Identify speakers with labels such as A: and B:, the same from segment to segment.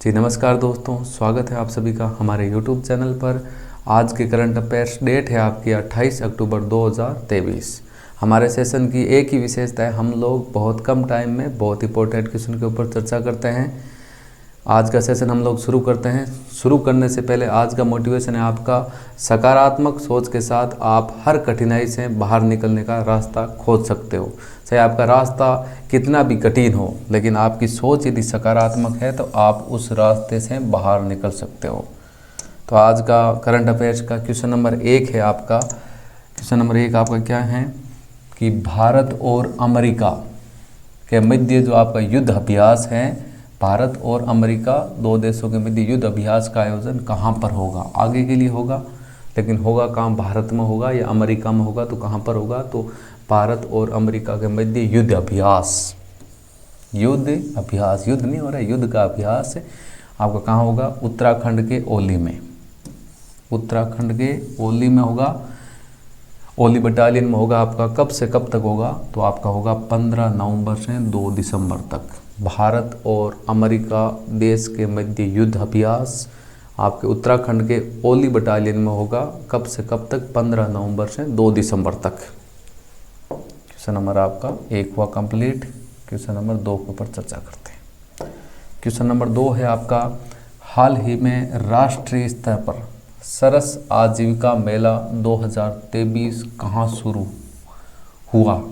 A: जी नमस्कार दोस्तों, स्वागत है आप सभी का हमारे YouTube चैनल पर। आज के करंट अफेयर्स डेट है आपकी 28 अक्टूबर 2023। हमारे सेशन की एक ही विशेषता है, हम लोग बहुत कम टाइम में बहुत इंपॉर्टेंट क्वेश्चन के ऊपर चर्चा करते हैं। आज का सेशन हम लोग शुरू करते हैं। शुरू करने से पहले आज का मोटिवेशन है आपका, सकारात्मक सोच के साथ आप हर कठिनाई से बाहर निकलने का रास्ता खोज सकते हो। चाहे आपका रास्ता कितना भी कठिन हो, लेकिन आपकी सोच यदि सकारात्मक है तो आप उस रास्ते से बाहर निकल सकते हो। तो आज का करंट अफेयर्स का क्वेश्चन नंबर 1 है आपका। क्वेश्चन नंबर 1 आपका क्या है कि भारत और अमेरिका के मध्य जो आपका युद्ध अभ्यास है, भारत और अमेरिका दो देशों के मध्य युद्ध अभ्यास का आयोजन कहाँ पर होगा? आगे के लिए होगा, लेकिन होगा कहाँ? भारत में होगा या अमेरिका में होगा? तो कहाँ पर होगा? तो भारत और अमेरिका के मध्य युद्ध अभ्यास। युद्ध अभ्यास, युद्ध नहीं हो रहा है, युद्ध का अभ्यास आपका कहाँ होगा? उत्तराखंड के ओली में। उत्तराखंड के ओली में होगा, ओली बटालियन में होगा। आपका कब से कब तक होगा? तो आपका होगा 15 नवंबर से 2 दिसंबर तक। भारत और अमेरिका देश के मध्य युद्ध अभ्यास आपके उत्तराखंड के ओली बटालियन में होगा। कब से कब तक? 15 नवंबर से 2 दिसंबर तक। क्वेश्चन नंबर आपका 1 हुआ कंप्लीट। क्वेश्चन नंबर 2 के ऊपर चर्चा करते हैं। क्वेश्चन नंबर 2 है आपका, हाल ही में राष्ट्रीय स्तर पर सरस आजीविका मेला 2023 कहाँ शुरू हुआ?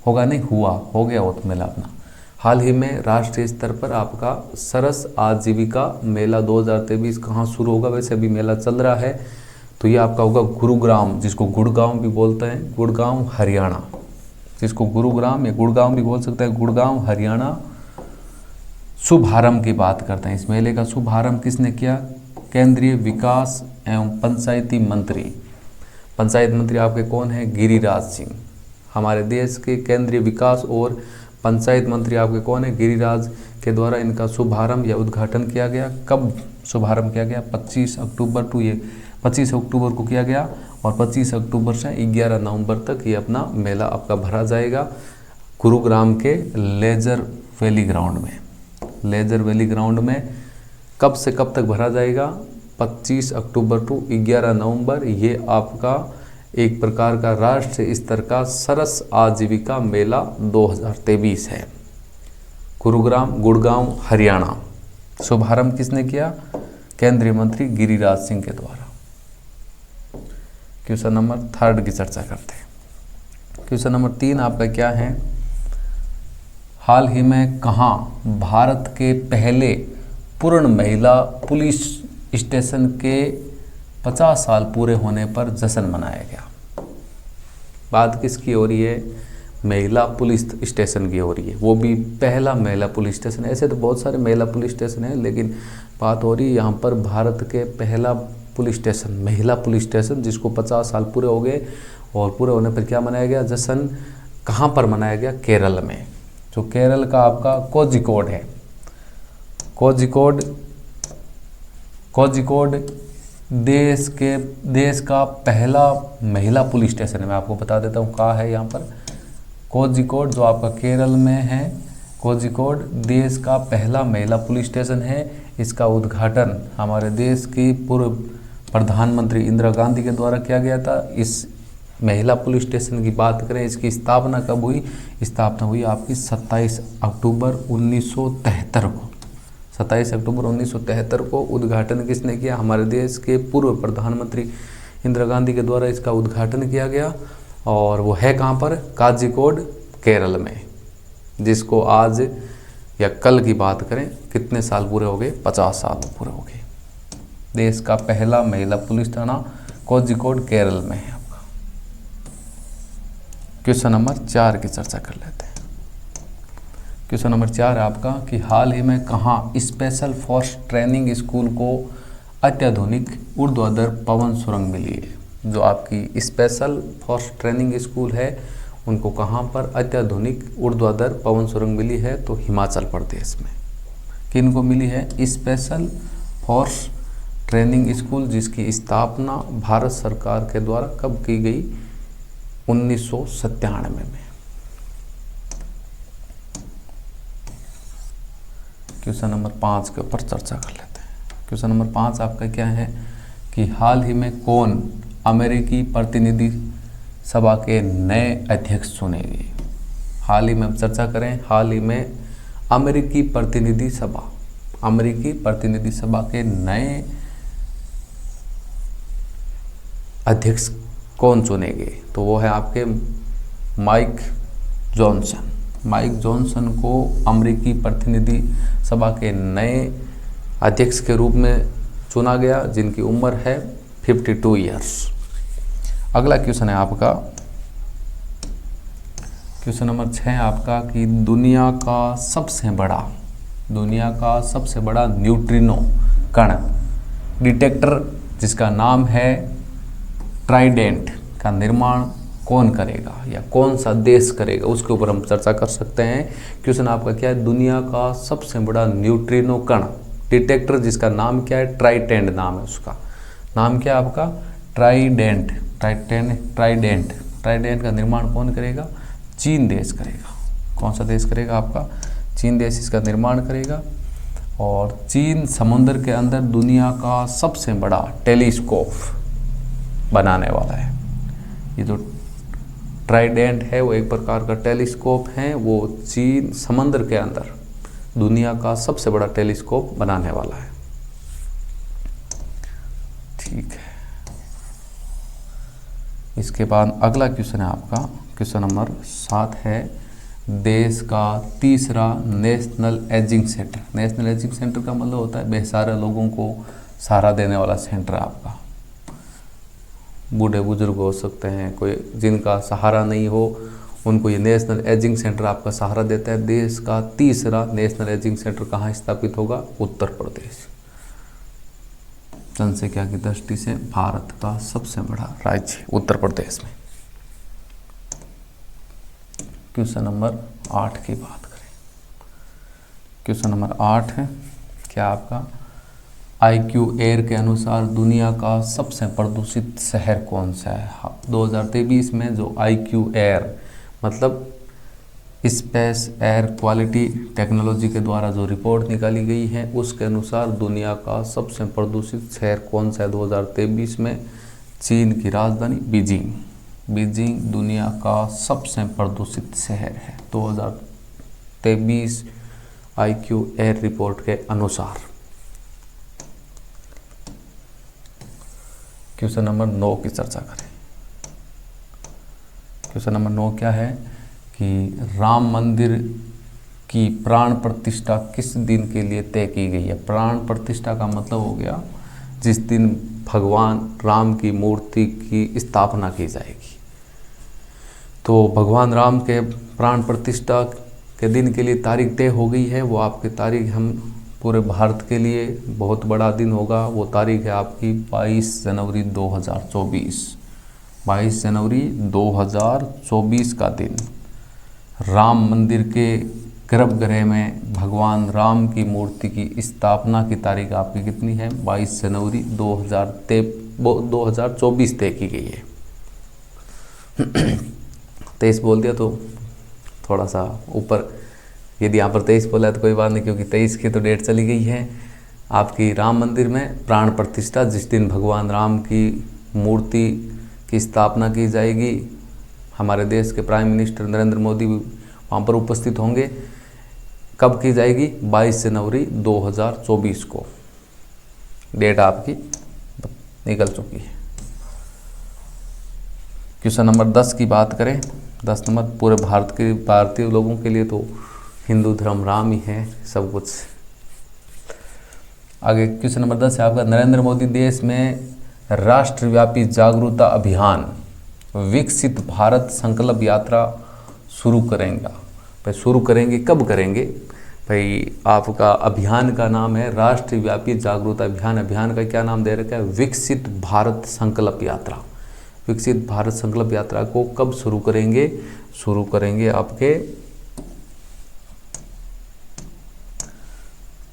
A: होगा नहीं, हुआ, हो गया वो तो मेला अपना। हाल ही में राष्ट्रीय स्तर पर आपका सरस आजीविका मेला 2023 कहाँ शुरू होगा? वैसे अभी मेला चल रहा है, तो ये आपका होगा गुरुग्राम, जिसको गुड़गांव भी बोलते हैं, गुड़गांव हरियाणा, जिसको गुरुग्राम या गुड़गांव भी बोल सकते हैं, गुड़गांव हरियाणा। शुभारंभ की बात करते हैं। इस मेले का शुभारंभ किसने किया? केंद्रीय विकास एवं पंचायती मंत्री। पंचायत मंत्री आपके कौन है? गिरिराज सिंह। हमारे देश के केंद्रीय विकास और पंचायत मंत्री आपके कौन है? गिरिराज के द्वारा इनका शुभारंभ या उद्घाटन किया गया। कब शुभारंभ किया गया? 25 अक्टूबर को किया गया, और 25 अक्टूबर से 11 नवंबर तक ये अपना मेला आपका भरा जाएगा गुरुग्राम के लेजर वैली ग्राउंड में। लेजर वैली ग्राउंड में कब से कब तक भरा जाएगा? 25 अक्टूबर टू 11 नवंबर। ये आपका एक प्रकार का राष्ट्रीय स्तर का सरस आजीविका मेला 2023 है। गुड़गांव हरियाणा। शुभारंभ किसने किया? केंद्रीय मंत्री गिरिराज सिंह के द्वारा। क्वेश्चन नंबर 3 की चर्चा करते हैं। क्वेश्चन नंबर 3 आपका क्या है? हाल ही में कहाँ भारत के पहले पूर्ण महिला पुलिस स्टेशन के 50 साल पूरे होने पर जश्न मनाया गया? बात किसकी हो रही है? महिला पुलिस स्टेशन की हो रही है, वो भी पहला महिला पुलिस स्टेशन। ऐसे तो बहुत सारे महिला पुलिस स्टेशन हैं, लेकिन बात हो रही है यहाँ पर भारत के पहला पुलिस स्टेशन, महिला पुलिस स्टेशन, जिसको 50 साल पूरे हो गए, और पूरे होने पर क्या मनाया गया? जश्न। कहाँ पर मनाया गया? केरल में। जो केरल का आपका कोझिकोड है। कोझिकोड देश का पहला महिला पुलिस स्टेशन है। मैं आपको बता देता हूँ कहाँ है यहाँ पर। कोझिकोड जो आपका केरल में है, कोझिकोड देश का पहला महिला पुलिस स्टेशन है। इसका उद्घाटन हमारे देश की पूर्व प्रधानमंत्री इंदिरा गांधी के द्वारा किया गया था। इस महिला पुलिस स्टेशन की बात करें, इसकी स्थापना कब हुई? स्थापना हुई आपकी 27 अक्टूबर 1973 को। 27 अक्टूबर 1973 को उद्घाटन किसने किया? हमारे देश के पूर्व प्रधानमंत्री इंदिरा गांधी के द्वारा इसका उद्घाटन किया गया। और वो है कहाँ पर? कोझिकोड केरल में, जिसको आज या कल की बात करें कितने साल पूरे हो गए? 50 साल पूरे हो गए। देश का पहला महिला पुलिस थाना कोझिकोड केरल में है आपका। क्वेश्चन नंबर 4 की चर्चा कर लेते हैं। क्वेश्चन नंबर 4 है आपका कि हाल ही में कहाँ स्पेशल फोर्स ट्रेनिंग स्कूल को अत्याधुनिक ऊर्ध्वाधर पवन सुरंग मिली है? जो आपकी स्पेशल फोर्स ट्रेनिंग स्कूल है, उनको कहाँ पर अत्याधुनिक ऊर्ध्वाधर पवन सुरंग मिली है? तो हिमाचल प्रदेश में। किनको मिली है? स्पेशल फोर्स ट्रेनिंग स्कूल, जिसकी स्थापना भारत सरकार के द्वारा कब की गई? 1997 में। क्वेश्चन नंबर 5 के ऊपर चर्चा कर लेते हैं। क्वेश्चन नंबर 5 आपका क्या है कि हाल ही में कौन अमेरिकी प्रतिनिधि सभा के नए अध्यक्ष चुने गए। हाल ही में हम चर्चा करें, हाल ही में अमेरिकी प्रतिनिधि सभा के नए अध्यक्ष कौन चुने गए, तो वो है आपके माइक जॉनसन को अमेरिकी प्रतिनिधि सभा के नए अध्यक्ष के रूप में चुना गया, जिनकी उम्र है 52 ईयर्स। अगला क्वेश्चन है आपका क्वेश्चन नंबर 6 आपका कि दुनिया का सबसे बड़ा न्यूट्रिनो कण डिटेक्टर जिसका नाम है ट्राइडेंट का निर्माण कौन करेगा या कौन सा देश करेगा, उसके ऊपर हम चर्चा कर सकते हैं। क्वेश्चन आपका क्या है, दुनिया का सबसे बड़ा न्यूट्रिनो कण डिटेक्टर जिसका नाम क्या है, ट्राइडेंट नाम है उसका। नाम क्या है आपका, ट्राइडेंट का निर्माण कौन करेगा, चीन देश करेगा। कौन सा देश करेगा आपका, चीन देश इसका निर्माण करेगा। और चीन समुद्र के अंदर दुनिया का सबसे बड़ा टेलीस्कोप बनाने वाला है। ये जो ट्राइडेंट है वो एक प्रकार का टेलीस्कोप है, वो चीन समुद्र के अंदर दुनिया का सबसे बड़ा टेलीस्कोप बनाने वाला है। ठीक है, इसके बाद अगला क्वेश्चन है आपका क्वेश्चन नंबर 7 है देश का तीसरा national ageing centre. National ageing centre का मतलब होता है बेसहारा लोगों को सहारा देने वाला सेंटर। आपका बूढ़े बुजुर्ग हो सकते हैं, कोई जिनका सहारा नहीं हो, उनको ये नेशनल एजिंग सेंटर आपका सहारा देता है। देश का तीसरा नेशनल एजिंग सेंटर कहाँ स्थापित होगा, उत्तर प्रदेश। जनसंख्या की दृष्टि से भारत का सबसे बड़ा राज्य उत्तर प्रदेश में। क्वेश्चन नंबर 8 की बात करें। क्वेश्चन नंबर 8 है क्या आपका, IQ एयर के अनुसार दुनिया का सबसे प्रदूषित शहर कौन सा है। 2023 में जो IQ एयर मतलब स्पेस एयर क्वालिटी टेक्नोलॉजी के द्वारा जो रिपोर्ट निकाली गई है, उसके अनुसार दुनिया का सबसे प्रदूषित शहर कौन सा है 2023 में, चीन की राजधानी बीजिंग दुनिया का सबसे प्रदूषित शहर है 2023 IQ एयर रिपोर्ट के अनुसार। क्वेश्चन नंबर 9 की चर्चा करें। क्वेश्चन नंबर 9 क्या है कि राम मंदिर की प्राण प्रतिष्ठा किस दिन के लिए तय की गई है। प्राण प्रतिष्ठा का मतलब हो गया जिस दिन भगवान राम की मूर्ति की स्थापना की जाएगी। तो भगवान राम के प्राण प्रतिष्ठा के दिन के लिए तारीख तय हो गई है। वो आपकी तारीख हम पूरे भारत के लिए बहुत बड़ा दिन होगा। वो तारीख है आपकी 22 जनवरी 2024। 22 जनवरी 2024 का दिन राम मंदिर के गर्भगृह में भगवान राम की मूर्ति की स्थापना की तारीख आपकी कितनी है, 22 जनवरी 2024 तय की गई है। 23 बोल दिया तो थोड़ा सा ऊपर, यदि यहाँ पर 23 बोला है तो कोई बात नहीं, क्योंकि 23 की तो डेट चली गई है। आपकी राम मंदिर में प्राण प्रतिष्ठा जिस दिन भगवान राम की मूर्ति की स्थापना की जाएगी, हमारे देश के प्राइम मिनिस्टर नरेंद्र मोदी वहाँ पर उपस्थित होंगे। कब की जाएगी, 22 जनवरी 2024 को डेट आपकी निकल चुकी है। क्वेश्चन नंबर 10 की बात करें। 10 नंबर पूरे भारतीय लोगों के लिए तो हिंदू धर्म राम ही है सब कुछ। आगे क्वेश्चन नंबर 10 है आपका, नरेंद्र मोदी देश में राष्ट्रव्यापी जागरूकता अभियान विकसित भारत संकल्प यात्रा शुरू करेंगे। भाई शुरू करेंगे, कब करेंगे भाई, आपका अभियान का नाम है राष्ट्रव्यापी जागरूकता अभियान। अभियान का क्या नाम दे रखा है, विकसित भारत संकल्प यात्रा। विकसित भारत संकल्प यात्रा को कब शुरू करेंगे, शुरू करेंगे आपके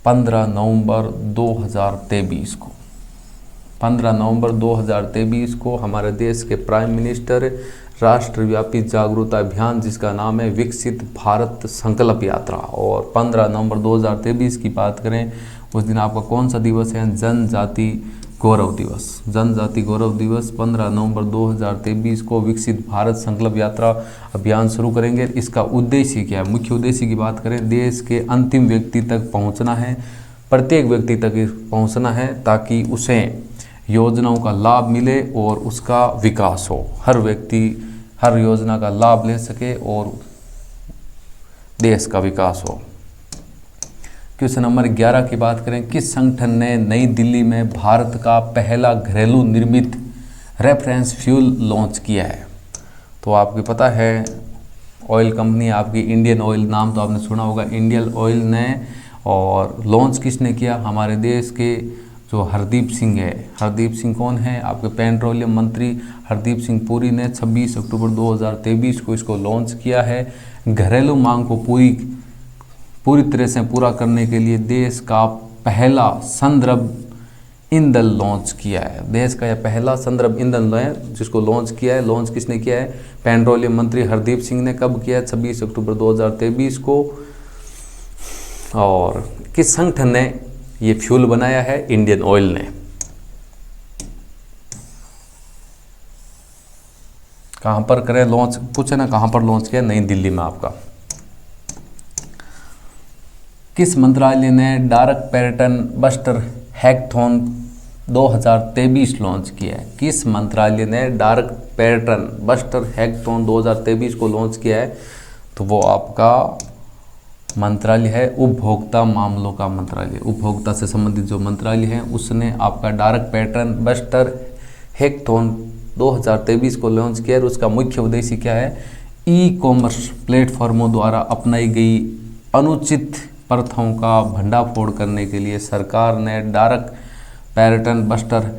A: 15 नवंबर 2023 को। 15 नवंबर 2023 को हमारे देश के प्राइम मिनिस्टर राष्ट्रव्यापी जागरूकता अभियान जिसका नाम है विकसित भारत संकल्प यात्रा। और 15 नवंबर 2023 की बात करें, उस दिन आपका कौन सा दिवस है? जनजाति गौरव दिवस। जनजाति गौरव दिवस 15 नवंबर 2023 को विकसित भारत संकल्प यात्रा अभियान शुरू करेंगे। इसका उद्देश्य क्या है? मुख्य उद्देश्य की बात करें, देश के अंतिम व्यक्ति तक पहुंचना है, प्रत्येक व्यक्ति तक पहुंचना है ताकि उसे योजनाओं का लाभ मिले और उसका विकास हो। हर व्यक्ति हर योजना का लाभ ले सके और देश का विकास हो। क्वेश्चन नंबर 11 की बात करें, किस संगठन ने नई दिल्ली में भारत का पहला घरेलू निर्मित रेफरेंस फ्यूल लॉन्च किया है? तो आपको पता है ऑयल कंपनी आपकी इंडियन ऑयल, नाम तो आपने सुना होगा, इंडियन ऑयल ने। और लॉन्च किसने किया? हमारे देश के जो हरदीप सिंह है। हरदीप सिंह कौन है? आपके पेट्रोलियम मंत्री हरदीप सिंह पुरी ने 26 अक्टूबर 2023 को इसको लॉन्च किया है। घरेलू मांग को पूरी तरह से पूरा करने के लिए देश का पहला संदर्भ ईंधन लॉन्च किया है। देश का यह पहला संदर्भ ईंधन है जिसको लॉन्च किया है। लॉन्च किसने किया है? पेट्रोलियम मंत्री हरदीप सिंह ने। कब किया? 26 अक्टूबर 2023 को। और किस संगठन ने ये फ्यूल बनाया है? इंडियन ऑयल ने। कहां पर करें लॉन्च? पूछे ना कहां पर लॉन्च किया? नई दिल्ली में आपका। किस मंत्रालय ने dark pattern buster hackathon 2023 launch किया है? किस मंत्रालय ने डार्क पैटर्न बस्टर हैकथॉन 2023 को लॉन्च किया है? तो वो आपका मंत्रालय है उपभोक्ता मामलों का मंत्रालय। उपभोक्ता से संबंधित जो मंत्रालय है उसने आपका डार्क पैटर्न बस्टर हैकथॉन 2023 को लॉन्च किया। और उसका मुख्य उद्देश्य क्या है? ई कॉमर्स प्लेटफॉर्मों द्वारा अपनाई गई अनुचित प्रथाओं का भंडाफोड़ करने के लिए सरकार ने डार्क पैटर्न बस्टर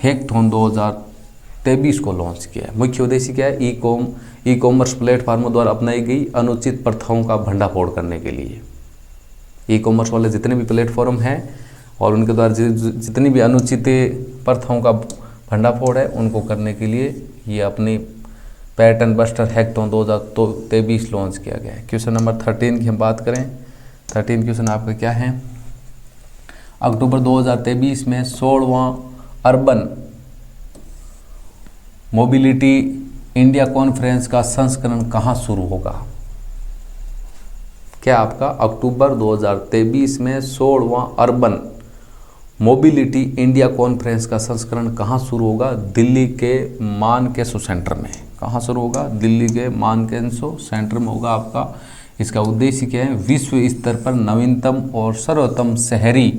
A: हैकथॉन 2023 को लॉन्च किया है। मुख्य उद्देश्य क्या है? ई कॉमर्स प्लेटफॉर्मों द्वारा अपनाई गई अनुचित प्रथाओं का भंडाफोड़ करने के लिए। ई कॉमर्स वाले जितने भी प्लेटफॉर्म हैं और उनके द्वारा जितनी भी अनुचित प्रथाओं का भंडाफोड़ है उनको करने के लिए ये अपनी पैटर्न बस्टर हैकथॉन 2023 लॉन्च किया गया है। क्वेश्चन नंबर 13 की हम बात करें, 13 क्वेश्चन आपका क्या है? अक्टूबर 2023 में 16वां अर्बन मोबिलिटी इंडिया कॉन्फ्रेंस का संस्करण कहाँ शुरू होगा? क्या आपका अक्टूबर 2023 में 16वां अर्बन मोबिलिटी इंडिया कॉन्फ्रेंस का संस्करण कहाँ शुरू होगा? दिल्ली के मानकेसु सेंटर में। कहाँ शुरू होगा? दिल्ली के मानकेसु सेंटर में होगा आपका। इसका उद्देश्य क्या है? विश्व स्तर पर नवीनतम और सर्वोत्तम शहरी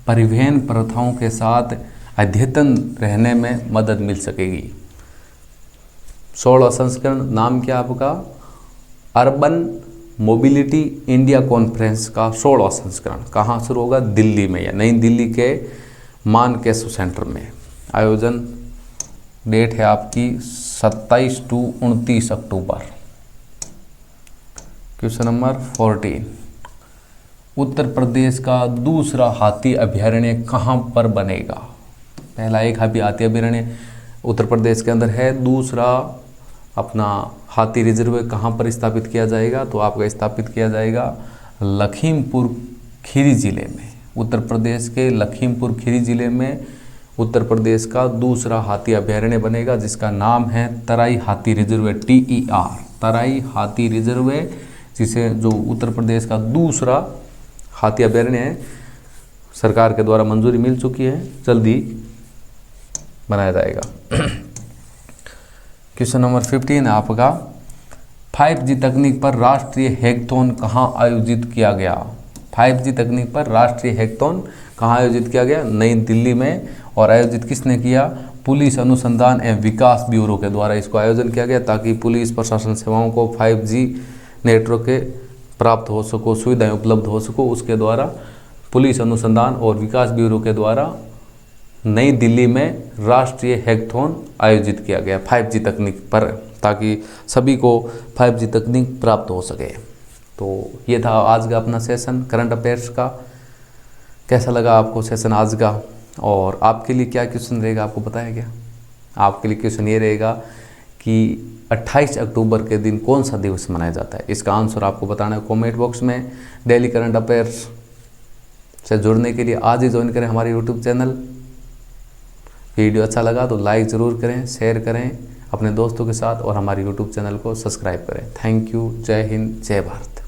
A: परिवहन प्रथाओं के साथ अद्यतन रहने में मदद मिल सकेगी। 16वां संस्करण नाम क्या आपका? अर्बन मोबिलिटी इंडिया कॉन्फ्रेंस का 16वां संस्करण कहाँ शुरू होगा? दिल्ली में या नई दिल्ली के मानकेसु सेंटर में। आयोजन डेट है आपकी 27 से 29 अक्टूबर। क्वेश्चन नंबर 14, उत्तर प्रदेश का दूसरा हाथी अभयारण्य कहाँ पर बनेगा? पहला एक हाथी अभयारण्य उत्तर प्रदेश के अंदर है, दूसरा अपना हाथी रिजर्व कहाँ पर स्थापित किया जाएगा? तो आपका स्थापित किया जाएगा लखीमपुर खीरी जिले में। उत्तर प्रदेश के लखीमपुर खीरी जिले में उत्तर प्रदेश का दूसरा हाथी अभयारण्य बनेगा जिसका नाम है तराई हाथी रिजर्व, TER, तराई हाथी रिजर्व, जिसे जो उत्तर प्रदेश का दूसरा हाथी अभयारण्य है। सरकार के द्वारा मंजूरी मिल चुकी है, जल्दी बनाया जाएगा। क्वेश्चन नंबर 15 आपका, 5G तकनीक पर राष्ट्रीय हैकथॉन कहाँ आयोजित किया गया? 5G तकनीक पर राष्ट्रीय हैकथॉन कहाँ आयोजित किया गया? नई दिल्ली में। और आयोजित किसने किया? पुलिस अनुसंधान एवं विकास ब्यूरो के द्वारा इसको आयोजन किया गया ताकि पुलिस प्रशासन सेवाओं को 5G नेटवर्क के प्राप्त हो सको, सुविधाएं उपलब्ध हो सको। उसके द्वारा पुलिस अनुसंधान और विकास ब्यूरो के द्वारा नई दिल्ली में राष्ट्रीय हैकथॉन आयोजित किया गया 5G तकनीक पर, ताकि सभी को 5G तकनीक प्राप्त हो सके। तो ये था आज का अपना सेशन करंट अफेयर्स का। कैसा लगा आपको सेशन आज का? और आपके लिए क्या क्वेश्चन रहेगा आपको पता है क्या? आपके लिए क्वेश्चन ये रहेगा कि 28 अक्टूबर के दिन कौन सा दिवस मनाया जाता है? इसका आंसर आपको बताना है कमेंट बॉक्स में। डेली करंट अफेयर्स से जुड़ने के लिए आज ही ज्वाइन करें हमारे यूट्यूब चैनल। वीडियो अच्छा लगा तो लाइक ज़रूर करें, शेयर करें अपने दोस्तों के साथ और हमारे यूट्यूब चैनल को सब्सक्राइब करें। Thank you. जय हिंद, जय भारत।